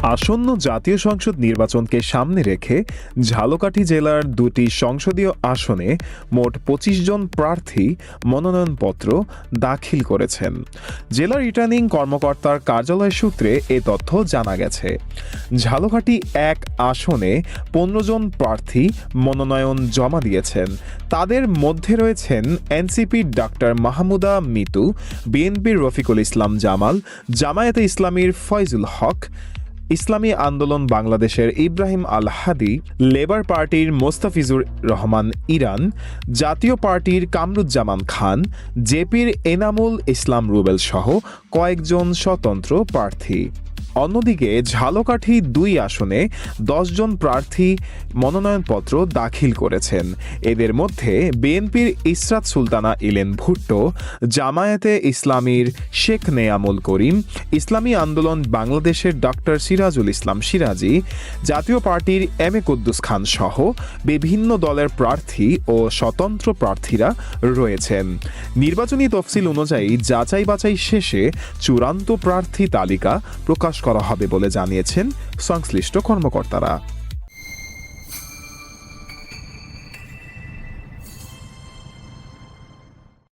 আসন্ন জাতীয় সংসদ নির্বাচনকে সামনে রেখে ঝালকাঠি জেলার দুটি সংসদীয় আসনে মোট ২৫ জন প্রার্থী মনোনয়নপত্র দাখিল করেছেন। জেলা রিটার্নিং কর্মকর্তার কার্যালয় সূত্রে এ তথ্য জানা গেছে। ঝালকাঠি ১ আসনে ১৫ জন প্রার্থী মনোনয়ন জমা দিয়েছেন। তাদের মধ্যে রয়েছেন এনসিপির ডাক্তার মাহমুদা মিতু, বিএনপির রফিকুল ইসলাম জামাল, জামায়াতে ইসলামীর ফয়জুল হক, ইসলামী আন্দোলন বাংলাদেশের ইব্রাহিম আল হাদি, লেবার পার্টির মোস্তাফিজুর রহমান ইরান, জাতীয় পার্টির কামরুজ্জামান খান, জেপির এনামুল ইসলাম রুবেল সহ কয়েকজন স্বতন্ত্র প্রার্থী। অন্যদিকে ঝালকাঠি ২ আসনে ১০ জন প্রার্থী মনোনয়নপত্র দাখিল করেছেন। এদের মধ্যে বিএনপির ইসরাত সুলতানা ইলেন ভুট্টো, জামায়াতে ইসলামীর শেখ নেয়ামুল করিম, ইসলামী আন্দোলন বাংলাদেশের ডক্টর সিরাজুল ইসলাম সিরাজি, জাতীয় পার্টির এম এ কুদ্দুস খান সহ বিভিন্ন দলের প্রার্থী ও স্বতন্ত্র প্রার্থীরা রয়েছেন। নির্বাচনী তফসিল অনুযায়ী যাচাই বাছাই শেষে চূড়ান্ত প্রার্থী তালিকা প্রকাশ করা হবে বলে জানিয়েছেন সংশ্লিষ্ট কর্মকর্তারা।